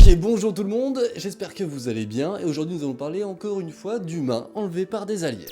Ok, bonjour tout le monde, j'espère que vous allez bien, et aujourd'hui nous allons parler encore une fois d'humains enlevés par des aliens.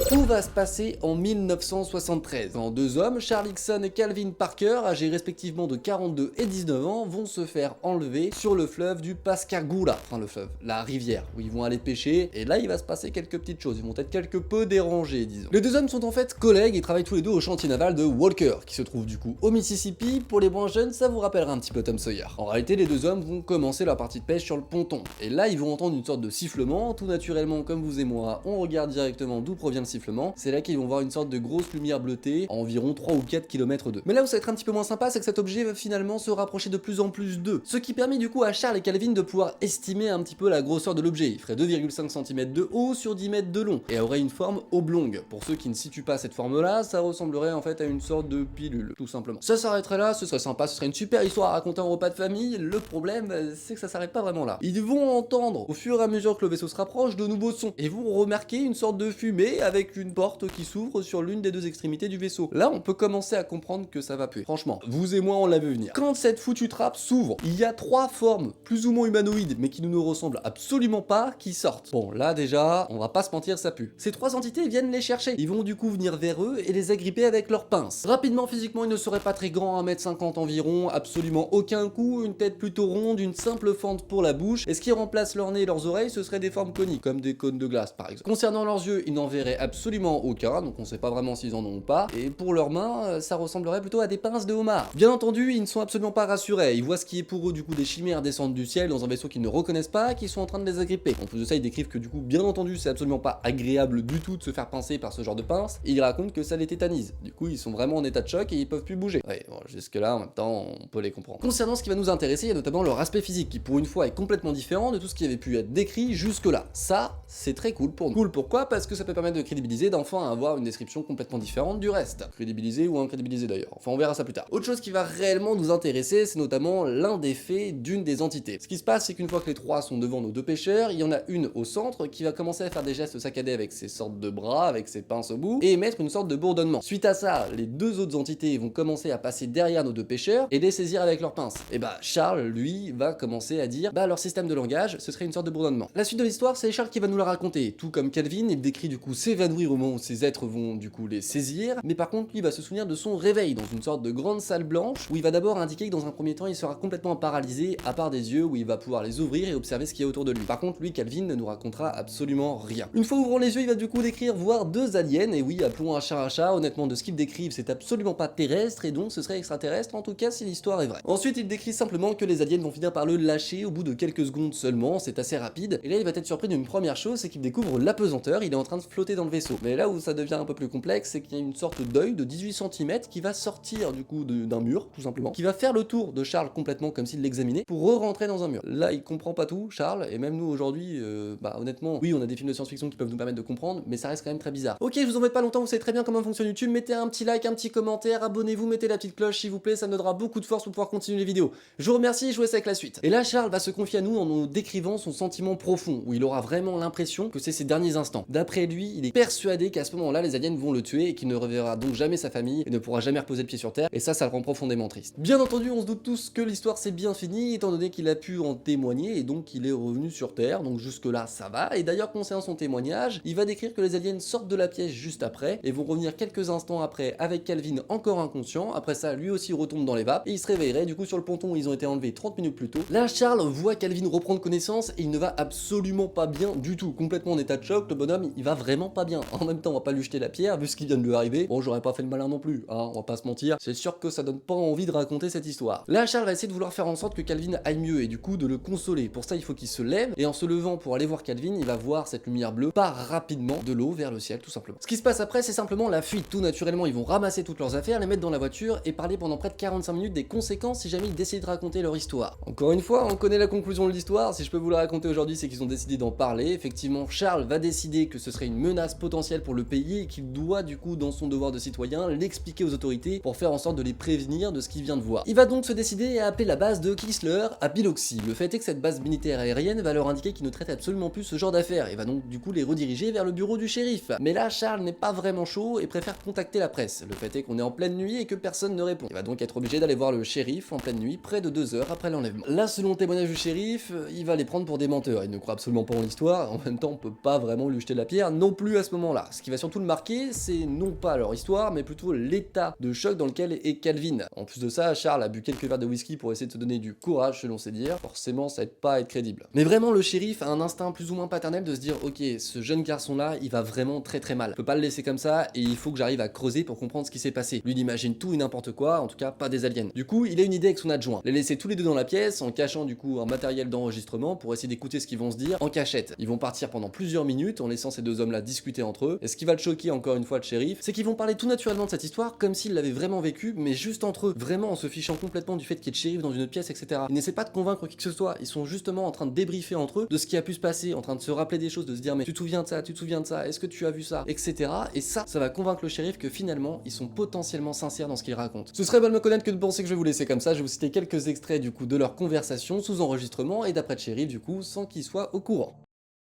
Tout va se passer en 1973, quand deux hommes, Charles Hickson et Calvin Parker, âgés respectivement de 42 et 19 ans, vont se faire enlever sur le fleuve du Pascagoula, enfin le fleuve, la rivière, où ils vont aller pêcher, et là il va se passer quelques petites choses, ils vont être quelque peu dérangés, disons. Les deux hommes sont en fait collègues et travaillent tous les deux au chantier naval de Walker, qui se trouve du coup au Mississippi. Pour les moins jeunes, ça vous rappellera un petit peu Tom Sawyer. En réalité, les deux hommes vont commencer leur partie de pêche sur le ponton, et là ils vont entendre une sorte de sifflement, tout naturellement comme vous et moi, on regarde directement d'où provient le sifflement. C'est là qu'ils vont voir une sorte de grosse lumière bleutée à environ 3 ou 4 km d'eux. Mais là où ça va être un petit peu moins sympa, c'est que cet objet va finalement se rapprocher de plus en plus d'eux. Ce qui permet du coup à Charles et Calvin de pouvoir estimer un petit peu la grosseur de l'objet. Il ferait 2,5 cm de haut sur 10 mètres de long et aurait une forme oblongue. Pour ceux qui ne situent pas cette forme là, ça ressemblerait en fait à une sorte de pilule, tout simplement. Ça s'arrêterait là, ce serait sympa, ce serait une super histoire à raconter en repas de famille. Le problème, c'est que ça s'arrête pas vraiment là. Ils vont entendre, au fur et à mesure que le vaisseau se rapproche, de nouveaux sons et vont remarquer une sorte de fumée avec une porte qui s'ouvre sur l'une des deux extrémités du vaisseau. Là, on peut commencer à comprendre que ça va puer. Franchement, vous et moi, on l'a vu venir. Quand cette foutue trappe s'ouvre, il y a trois formes plus ou moins humanoïdes, mais qui ne nous ressemblent absolument pas, qui sortent. Bon, là déjà, on va pas se mentir, ça pue. Ces trois entités viennent les chercher. Ils vont du coup venir vers eux et les agripper avec leurs pinces. Rapidement, physiquement, ils ne seraient pas très grands, 1m50 environ, absolument aucun cou, une tête plutôt ronde, une simple fente pour la bouche, et ce qui remplace leur nez et leurs oreilles, ce serait des formes coniques, comme des cônes de glace par exemple. Concernant leurs yeux, ils n'en verraient absolument aucun, donc on sait pas vraiment s'ils en ont ou pas, et pour leurs mains, ça ressemblerait plutôt à des pinces de homard. Bien entendu, ils ne sont absolument pas rassurés, ils voient ce qui est pour eux du coup des chimères descendre du ciel dans un vaisseau qu'ils ne reconnaissent pas, qui sont en train de les agripper. En plus de ça, ils décrivent que du coup, bien entendu, c'est absolument pas agréable du tout de se faire pincer par ce genre de pince, et ils racontent que ça les tétanise. Du coup, ils sont vraiment en état de choc et ils peuvent plus bouger. Ouais, bon, jusque là, en même temps, on peut les comprendre. Concernant ce qui va nous intéresser, il y a notamment leur aspect physique, qui pour une fois est complètement différent de tout ce qui avait pu être décrit jusque là. Ça, c'est très cool pour nous. Cool pourquoi? Parce que ça peut permettre de crédibiliser, d'enfin avoir une description complètement différente du reste. Crédibilisé ou incrédibilisé d'ailleurs. Enfin, on verra ça plus tard. Autre chose qui va réellement nous intéresser, c'est notamment l'un des faits d'une des entités. Ce qui se passe, c'est qu'une fois que les trois sont devant nos deux pêcheurs, il y en a une au centre qui va commencer à faire des gestes saccadés avec ses sortes de bras, avec ses pinces au bout, et émettre une sorte de bourdonnement. Suite à ça, les deux autres entités vont commencer à passer derrière nos deux pêcheurs et les saisir avec leurs pinces. Et bah, Charles, lui, va commencer à dire, bah, leur système de langage, ce serait une sorte de bourdonnement. La suite de l'histoire, c'est Charles qui va nous la raconter. Tout comme Calvin, il décrit du coup s'évanouir au moment où ces êtres vont du coup les saisir, mais par contre, lui va se souvenir de son réveil dans une sorte de grande salle blanche où il va d'abord indiquer que dans un premier temps, il sera complètement paralysé, à part des yeux où il va pouvoir les ouvrir et observer ce qu'il y a autour de lui. Par contre, lui, Calvin, ne nous racontera absolument rien. Une fois ouvrant les yeux, il va du coup décrire voir deux aliens, et oui, appelons un chat, honnêtement, de ce qu'ils décrivent, c'est absolument pas terrestre, et donc ce serait extraterrestre, en tout cas si l'histoire est vraie. Ensuite, il décrit simplement que les aliens vont finir par le lâcher au bout de quelques secondes seulement, c'est assez rapide, et là il va être surpris d'une première chose, c'est qu'il découvre l'apesanteur, il est en train de flotter dans le vaisseau. Mais là où ça devient un peu plus complexe, c'est qu'il y a une sorte d'œil de 18 cm qui va sortir du coup d'un mur, tout simplement, qui va faire le tour de Charles complètement comme s'il l'examinait, pour re-rentrer dans un mur. Là, il comprend pas tout, Charles, et même nous aujourd'hui, bah honnêtement, oui, on a des films de science-fiction qui peuvent nous permettre de comprendre, mais ça reste quand même très bizarre. Ok, je vous embête pas longtemps, vous savez très bien comment fonctionne YouTube, mettez un petit like, un petit commentaire, abonnez-vous, mettez la petite cloche s'il vous plaît, ça me donnera beaucoup de force pour pouvoir continuer les vidéos. Je vous remercie et je vous laisse avec la suite. Et là, Charles va se confier à nous en nous décrivant son sentiment profond, où il aura vraiment l'impression que c'est ses derniers instants. D'après lui, il est persuadé qu'à ce moment-là, les aliens vont le tuer et qu'il ne reverra donc jamais sa famille et ne pourra jamais reposer le pied sur terre, et ça le rend profondément triste. Bien entendu, on se doute tous que l'histoire s'est bien finie, étant donné qu'il a pu en témoigner, et donc il est revenu sur Terre, donc jusque là ça va, et d'ailleurs concernant son témoignage, il va décrire que les aliens sortent de la pièce juste après, et vont revenir quelques instants après avec Calvin encore inconscient, après ça lui aussi retombe dans les vapes, et il se réveillerait du coup sur le ponton où ils ont été enlevés 30 minutes plus tôt. Là Charles voit Calvin reprendre connaissance, et il ne va absolument pas bien du tout, complètement en état de choc, le bonhomme il va vraiment pas bien. En même temps on va pas lui jeter la pierre, vu ce qui vient de lui arriver, bon j'aurais pas fait le malin non plus, hein, on va pas se mentir, c'est sûr que ça donne pas envie de raconter cette histoire. Là Charles va essayer de vouloir faire en sorte que Calvin aille mieux, et du coup de le consoler. Pour ça il faut qu'il se lève, et en se levant pour aller voir Calvin, il va voir cette lumière bleue part rapidement de l'eau vers le ciel tout simplement. Ce qui se passe après, c'est simplement la fuite. Tout naturellement ils vont ramasser toutes leurs affaires, les mettre dans la voiture et parler pendant près de 45 minutes des conséquences si jamais ils décident de raconter leur histoire. Encore une fois, on connaît la conclusion de l'histoire, si je peux vous la raconter aujourd'hui, c'est qu'ils ont décidé d'en parler. Effectivement, Charles va décider que ce serait une menace potentielle potentiel pour le pays et qu'il doit du coup, dans son devoir de citoyen, l'expliquer aux autorités pour faire en sorte de les prévenir de ce qu'il vient de voir. Il va donc se décider à appeler la base de Chrysler à Biloxi. Le fait est que cette base militaire aérienne va leur indiquer qu'il ne traite absolument plus ce genre d'affaires et va donc du coup les rediriger vers le bureau du shérif. Mais là, Charles n'est pas vraiment chaud et préfère contacter la presse. Le fait est qu'on est en pleine nuit et que personne ne répond. Il va donc être obligé d'aller voir le shérif en pleine nuit, près de 2 heures après l'enlèvement. Là, selon le témoignage du shérif, il va les prendre pour des menteurs. Il ne croit absolument pas en l'histoire, en même temps on peut pas vraiment lui jeter la pierre non plus à ce moment-là. Ce qui va surtout le marquer, c'est non pas leur histoire, mais plutôt l'état de choc dans lequel est Calvin. En plus de ça, Charles a bu quelques verres de whisky pour essayer de se donner du courage selon ses dires. Forcément, ça aide pas à être crédible. Mais vraiment, le shérif a un instinct plus ou moins paternel de se dire ok, ce jeune garçon-là, il va vraiment très très mal. Je peux pas le laisser comme ça et il faut que j'arrive à creuser pour comprendre ce qui s'est passé. Lui, il imagine tout et n'importe quoi, en tout cas pas des aliens. Du coup, il a une idée avec son adjoint. Les laisser tous les deux dans la pièce en cachant du coup un matériel d'enregistrement pour essayer d'écouter ce qu'ils vont se dire en cachette. Ils vont partir pendant plusieurs minutes en laissant ces deux hommes-là discuter entre eux. Et ce qui va le choquer encore une fois le shérif, c'est qu'ils vont parler tout naturellement de cette histoire comme s'ils l'avaient vraiment vécu, mais juste entre eux, vraiment en se fichant complètement du fait qu'il y ait le shérif dans une autre pièce, etc. Ils n'essaient pas de convaincre qui que ce soit, ils sont justement en train de débriefer entre eux de ce qui a pu se passer, en train de se rappeler des choses, de se dire mais tu te souviens de ça, tu te souviens de ça, est-ce que tu as vu ça, etc. Et ça va convaincre le shérif que finalement ils sont potentiellement sincères dans ce qu'ils racontent. Ce serait mal me connaître que de penser que je vais vous laisser comme ça. Je vais vous citer quelques extraits du coup de leur conversation sous enregistrement et d'après le shérif du coup sans qu'il soit au courant.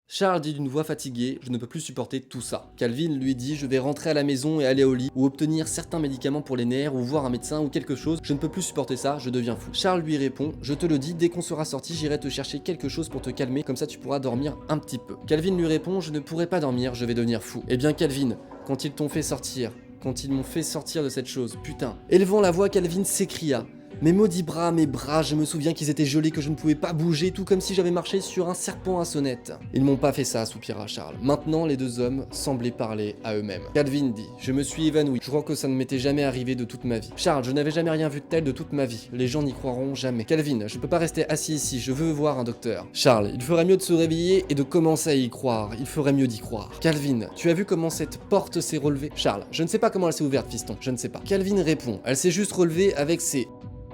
Charles dit d'une voix fatiguée, je ne peux plus supporter tout ça. Calvin lui dit, je vais rentrer à la maison et aller au lit, ou obtenir certains médicaments pour les nerfs, ou voir un médecin ou quelque chose, je ne peux plus supporter ça, je deviens fou. Charles lui répond, je te le dis, dès qu'on sera sorti, j'irai te chercher quelque chose pour te calmer, comme ça tu pourras dormir un petit peu. Calvin lui répond, je ne pourrai pas dormir, je vais devenir fou. Eh bien Calvin, quand ils t'ont fait sortir, quand ils m'ont fait sortir de cette chose, putain. Élevant la voix, Calvin s'écria. Mes maudits bras, mes bras, je me souviens qu'ils étaient gelés, que je ne pouvais pas bouger, tout comme si j'avais marché sur un serpent à sonnette. Ils m'ont pas fait ça, soupira Charles. Maintenant, les deux hommes semblaient parler à eux-mêmes. Calvin dit, je me suis évanoui, je crois que ça ne m'était jamais arrivé de toute ma vie. Charles, je n'avais jamais rien vu de tel de toute ma vie, les gens n'y croiront jamais. Calvin, je peux pas rester assis ici, je veux voir un docteur. Charles, il ferait mieux de se réveiller et de commencer à y croire, il ferait mieux d'y croire. Calvin, tu as vu comment cette porte s'est relevée? Charles, je ne sais pas comment elle s'est ouverte, fiston, je ne sais pas. Calvin répond, elle s'est juste relevée avec ses...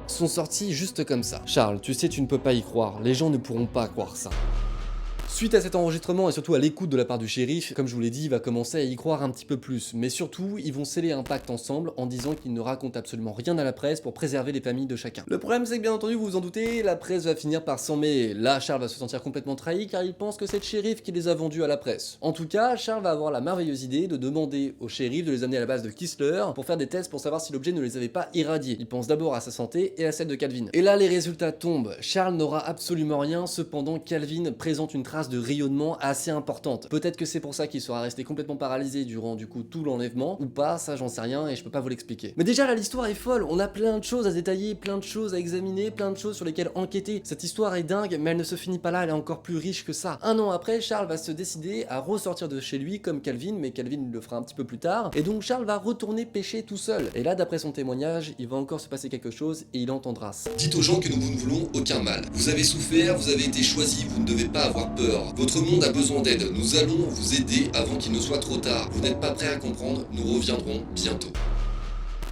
sont sortis juste comme ça. Charles, tu sais, tu ne peux pas y croire. Les gens ne pourront pas croire ça. Suite à cet enregistrement et surtout à l'écoute de la part du shérif, comme je vous l'ai dit, il va commencer à y croire un petit peu plus. Mais surtout, ils vont sceller un pacte ensemble en disant qu'ils ne racontent absolument rien à la presse pour préserver les familles de chacun. Le problème, c'est que bien entendu, vous vous en doutez, la presse va finir par s'en mêler. Là, Charles va se sentir complètement trahi car il pense que c'est le shérif qui les a vendus à la presse. En tout cas, Charles va avoir la merveilleuse idée de demander au shérif de les amener à la base de Chrysler pour faire des tests pour savoir si l'objet ne les avait pas irradiés. Il pense d'abord à sa santé et à celle de Calvin. Et là, les résultats tombent. Charles n'aura absolument rien, cependant Calvin présente une trace de rayonnement assez importante. Peut-être que c'est pour ça qu'il sera resté complètement paralysé durant du coup tout l'enlèvement, ou pas, ça j'en sais rien et je peux pas vous l'expliquer. Mais déjà là l'histoire est folle, on a plein de choses à détailler, plein de choses à examiner, plein de choses sur lesquelles enquêter. Cette histoire est dingue, mais elle ne se finit pas là, elle est encore plus riche que ça. Un an après, Charles va se décider à ressortir de chez lui comme Calvin, mais Calvin le fera un petit peu plus tard, et donc Charles va retourner pêcher tout seul. Et là d'après son témoignage, il va encore se passer quelque chose et il entendra ça. Dites aux gens que nous ne voulons aucun mal. Vous avez souffert, vous avez été choisis, vous ne devez pas avoir peur. Votre monde a besoin d'aide. Nous allons vous aider avant qu'il ne soit trop tard. Vous n'êtes pas prêts à comprendre, nous reviendrons bientôt.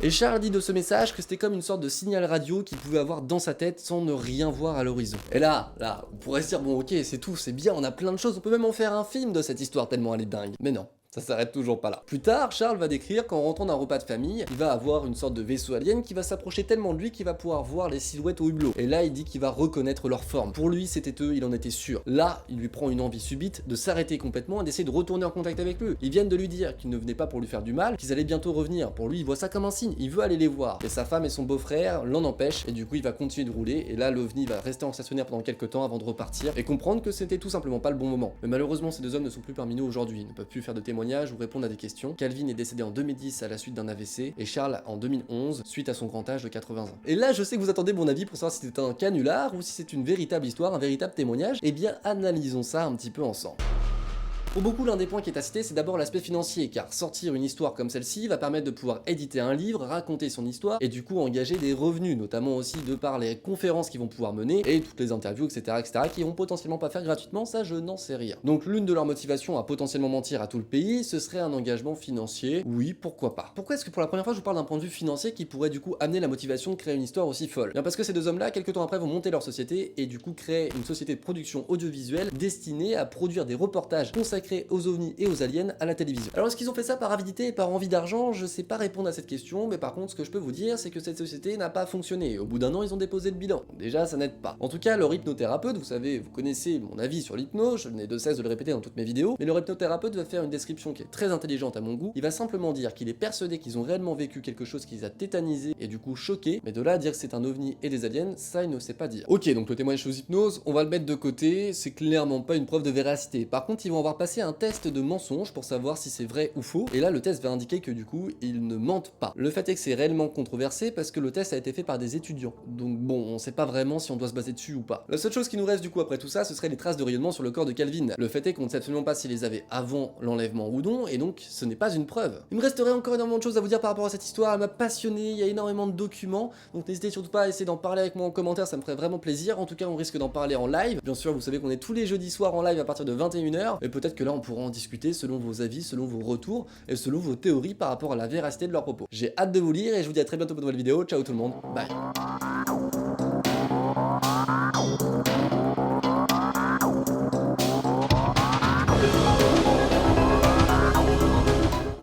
Et Charles dit de ce message que c'était comme une sorte de signal radio qu'il pouvait avoir dans sa tête sans ne rien voir à l'horizon. Et là, on pourrait se dire bon ok c'est tout, c'est bien, on a plein de choses, on peut même en faire un film de cette histoire tellement elle est dingue. Mais non. Ça s'arrête toujours pas là. Plus tard, Charles va décrire qu'en rentrant d'un repas de famille, il va avoir une sorte de vaisseau alien qui va s'approcher tellement de lui qu'il va pouvoir voir les silhouettes au hublot. Et là, il dit qu'il va reconnaître leur forme. Pour lui, c'était eux, il en était sûr. Là, il lui prend une envie subite de s'arrêter complètement et d'essayer de retourner en contact avec eux. Ils viennent de lui dire qu'ils ne venaient pas pour lui faire du mal, qu'ils allaient bientôt revenir. Pour lui, il voit ça comme un signe, il veut aller les voir. Et sa femme et son beau-frère l'en empêchent et du coup, il va continuer de rouler. Et là, l'OVNI va rester en stationnaire pendant quelques temps avant de repartir et comprendre que c'était tout simplement pas le bon moment. Mais malheureusement, ces deux hommes ne sont plus parmi nous aujourd'hui, ils ne peuvent plus faire de témoignages ou répondre à des questions. Calvin est décédé en 2010 à la suite d'un AVC et Charles en 2011 suite à son grand âge de 80 ans. Et là je sais que vous attendez mon avis pour savoir si c'est un canular ou si c'est une véritable histoire, un véritable témoignage. Eh bien analysons ça un petit peu ensemble. Pour beaucoup, l'un des points qui est à citer, c'est d'abord l'aspect financier, car sortir une histoire comme celle-ci va permettre de pouvoir éditer un livre, raconter son histoire, et du coup engager des revenus, notamment aussi de par les conférences qu'ils vont pouvoir mener, et toutes les interviews, etc., qui vont potentiellement pas faire gratuitement, ça je n'en sais rien. Donc l'une de leurs motivations à potentiellement mentir à tout le pays, ce serait un engagement financier, oui, pourquoi pas. Pourquoi est-ce que pour la première fois je vous parle d'un point de vue financier qui pourrait du coup amener la motivation de créer une histoire aussi folle? Bien parce que ces deux hommes-là, quelques temps après, vont monter leur société, et du coup créer une société de production audiovisuelle destinée à produire des reportages consacrés consacrée aux ovnis et aux aliens à la télévision. Alors est-ce qu'ils ont fait ça par avidité et par envie d'argent? Je sais pas répondre à cette question, mais par contre ce que je peux vous dire c'est que cette société n'a pas fonctionné. Au bout d'un an ils ont déposé le bilan. Déjà ça n'aide pas. En tout cas leur hypnothérapeute, vous savez, vous connaissez mon avis sur l'hypnose, je n'ai de cesse de le répéter dans toutes mes vidéos, mais leur hypnothérapeute va faire une description qui est très intelligente à mon goût. Il va simplement dire qu'il est persuadé qu'ils ont réellement vécu quelque chose qui les a tétanisés et du coup choqués, mais de là à dire que c'est un ovni et des aliens, ça il ne sait pas dire. Ok, donc le témoignage sous hypnose, on va le mettre de côté, c'est clairement pas une preuve de véracité. Par contre, ils vont avoir passé un test de mensonge pour savoir si c'est vrai ou faux, et là le test va indiquer que du coup, ils ne mentent pas. Le fait est que c'est réellement controversé parce que le test a été fait par des étudiants, donc bon, on sait pas vraiment si on doit se baser dessus ou pas. La seule chose qui nous reste du coup après tout ça, ce serait les traces de rayonnement sur le corps de Calvin. Le fait est qu'on ne sait absolument pas s'il les avait avant l'enlèvement ou non, et donc ce n'est pas une preuve. Il me resterait encore énormément de choses à vous dire par rapport à cette histoire, elle m'a passionné, il y a énormément de documents, donc n'hésitez surtout pas à essayer d'en parler avec moi en commentaire, ça me ferait vraiment plaisir. En tout cas, on risque d'en parler en live. Bien sûr, vous savez qu'on est tous les jeudis soirs en live à partir de 21h, et peut-être que là on pourra en discuter selon vos avis, selon vos retours, et selon vos théories par rapport à la véracité de leurs propos. J'ai hâte de vous lire, et je vous dis à très bientôt pour de nouvelles vidéos. Ciao tout le monde, bye.